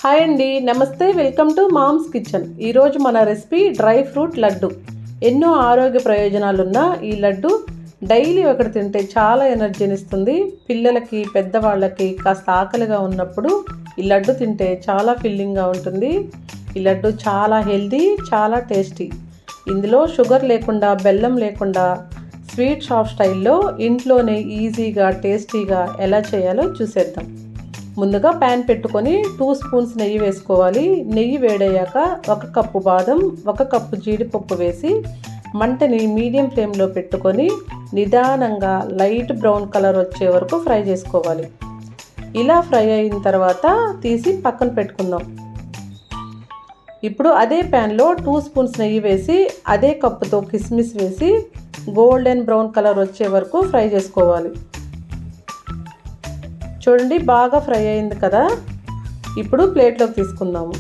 Hi అండి, నమస్తే. Welcome to mom's kitchen. ఈరోజు మన రెసిపీ డ్రై ఫ్రూట్ లడ్డు. ఎన్నో ఆరోగ్య ప్రయోజనాలున్న ఈ లడ్డు డైలీ ఒకటి తింటే చాలా ఎనర్జీని ఇస్తుంది. పిల్లలకి, పెద్దవాళ్ళకి కాస్త ఆకలిగా ఉన్నప్పుడు ఈ లడ్డు తింటే చాలా ఫిల్లింగ్గా ఉంటుంది. ఈ లడ్డు చాలా హెల్దీ, చాలా టేస్టీ. ఇందులో షుగర్ లేకుండా, బెల్లం లేకుండా స్వీట్ షాప్ స్టైల్లో ఇంట్లోనే ఈజీగా, టేస్టీగా ఎలా చేయాలో చూసేద్దాం. ముందుగా ప్యాన్ పెట్టుకొని 2 స్పూన్స్ నెయ్యి వేసుకోవాలి. నెయ్యి వేడయ్యాక 1 కప్పు బాదం, 1 కప్పు జీడిపప్పు వేసి మంటని మీడియం ఫ్లేమ్లో పెట్టుకొని నిదానంగా లైట్ బ్రౌన్ కలర్ వచ్చే వరకు ఫ్రై చేసుకోవాలి. ఇలా ఫ్రై అయిన తర్వాత తీసి పక్కన పెట్టుకుందాం. ఇప్పుడు అదే ప్యాన్లో 2 స్పూన్స్ నెయ్యి వేసి అదే కప్పుతో కిస్మిస్ వేసి గోల్డెన్ బ్రౌన్ కలర్ వచ్చే వరకు ఫ్రై చేసుకోవాలి. చూడండి, బాగా ఫ్రై అయింది కదా. ఇప్పుడు ప్లేట్లోకి తీసుకుందాము.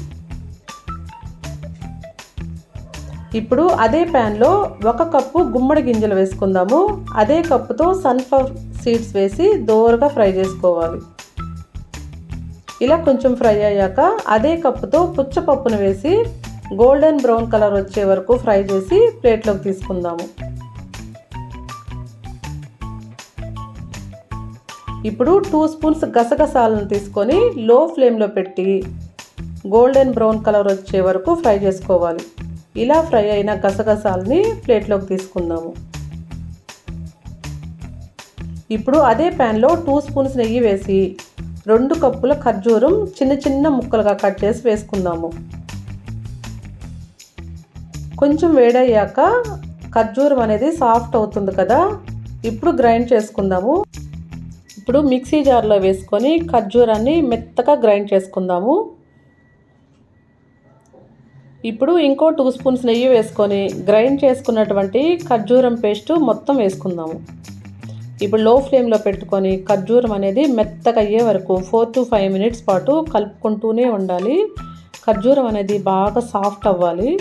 ఇప్పుడు అదే ప్యాన్లో 1 కప్పు గుమ్మడి గింజలు వేసుకుందాము. అదే కప్పుతో సన్ఫ్లవర్ సీడ్స్ వేసి దోరగా ఫ్రై చేసుకోవాలి. ఇలా కొంచెం ఫ్రై అయ్యాక అదే కప్పుతో పుచ్చపప్పును వేసి గోల్డెన్ బ్రౌన్ కలర్ వచ్చే వరకు ఫ్రై చేసి ప్లేట్లోకి తీసుకుందాము. ఇప్పుడు 2 స్పూన్స్ గసగసాలను తీసుకొని లో ఫ్లేమ్లో పెట్టి గోల్డెన్ బ్రౌన్ కలర్ వచ్చే వరకు ఫ్రై చేసుకోవాలి. ఇలా ఫ్రై అయిన గసగసాలని ప్లేట్లోకి తీసుకుందాము. ఇప్పుడు అదే ప్యాన్లో 2 స్పూన్స్ నెయ్యి వేసి 2 కప్పుల ఖర్జూరం చిన్న చిన్న ముక్కలుగా కట్ చేసి వేసుకుందాము. కొంచెం వేడయ్యాక ఖర్జూరం అనేది సాఫ్ట్ అవుతుంది కదా. ఇప్పుడు గ్రైండ్ చేసుకుందాము. ఇప్పుడు మిక్సీ జార్లో వేసుకొని ఖర్జూరాన్ని మెత్తగా గ్రైండ్ చేసుకుందాము. ఇప్పుడు ఇంకో 2 స్పూన్స్ నెయ్యి వేసుకొని గ్రైండ్ చేసుకున్నటువంటి ఖర్జూరం పేస్ట్ మొత్తం వేసుకుందాము. ఇప్పుడు లో ఫ్లేమ్లో పెట్టుకొని ఖర్జూరం అనేది మెత్తగా అయ్యే వరకు 4 to 5 మినిట్స్ పాటు కలుపుకుంటూనే ఉండాలి. ఖర్జూరం అనేది బాగా సాఫ్ట్ అవ్వాలి.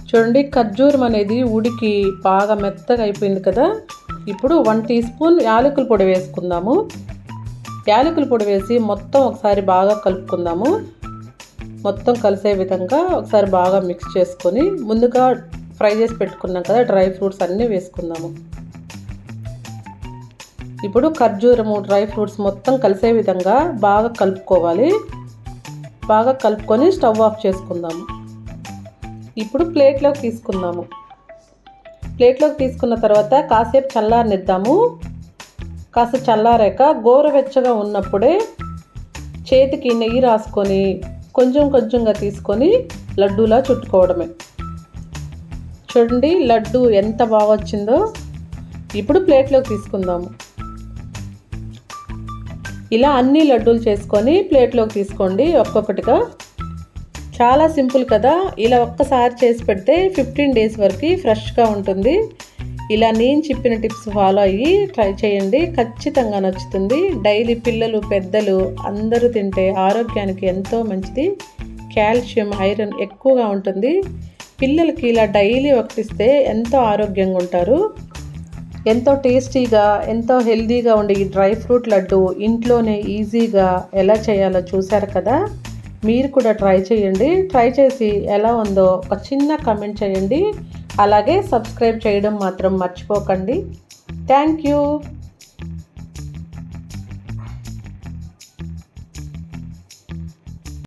చూడండి, ఖర్జూరం అనేది ఉడికి బాగా మెత్తగా అయిపోయింది కదా. ఇప్పుడు 1 టీ స్పూన్ యాలకుల పొడి వేసుకుందాము. యాలకుల పొడి వేసి మొత్తం ఒకసారి బాగా కలుపుకుందాము. మొత్తం కలిసే విధంగా ఒకసారి బాగా మిక్స్ చేసుకొని ముందుగా ఫ్రై చేసి పెట్టుకున్నాం కదా డ్రై ఫ్రూట్స్ అన్నీ వేసుకుందాము. ఇప్పుడు ఖర్జూరము, డ్రై ఫ్రూట్స్ మొత్తం కలిసే విధంగా బాగా కలుపుకోవాలి. బాగా కలుపుకొని స్టవ్ ఆఫ్ చేసుకుందాము. ఇప్పుడు ప్లేట్లోకి తీసుకుందాము. ప్లేట్లోకి తీసుకున్న తర్వాత కాసేపు చల్లారనిద్దాము. కాస్త చల్లారాక గోరువెచ్చగా ఉన్నప్పుడే చేతికి నెయ్యి రాసుకొని కొంచెం కొంచెంగా తీసుకొని లడ్డూలా చుట్టుకోవడమే. చూడండి, లడ్డు ఎంత బాగా వచ్చిందో. ఇప్పుడు ప్లేట్లోకి తీసుకుందాము. ఇలా అన్ని లడ్డూలు చేసుకొని ప్లేట్లోకి తీసుకోండి ఒక్కొక్కటిగా. చాలా సింపుల్ కదా. ఇలా ఒక్కసారి చేసి పెడితే 15 డేస్ వరకు ఫ్రెష్గా ఉంటుంది. ఇలా నేను చెప్పిన టిప్స్ ఫాలో అయ్యి ట్రై చేయండి, ఖచ్చితంగా నచ్చుతుంది. డైలీ పిల్లలు, పెద్దలు అందరూ తింటే ఆరోగ్యానికి ఎంతో మంచిది. కాల్షియం, ఐరన్ ఎక్కువగా ఉంటుంది. పిల్లలకి ఇలా డైలీ ఒకటిస్తే ఎంతో ఆరోగ్యంగా ఉంటారు. ఎంతో టేస్టీగా, ఎంతో హెల్దీగా ఉండే ఈ డ్రై ఫ్రూట్ లడ్డు ఇంట్లోనే ఈజీగా ఎలా చేయాలో చూశారు కదా. మీరు కూడా ట్రై చేయండి. ట్రై చేసి ఎలా ఉందో ఒక చిన్న కామెంట్ చేయండి. అలాగే సబ్స్క్రైబ్ చేయడం మాత్రం మర్చిపోకండి. Thank you.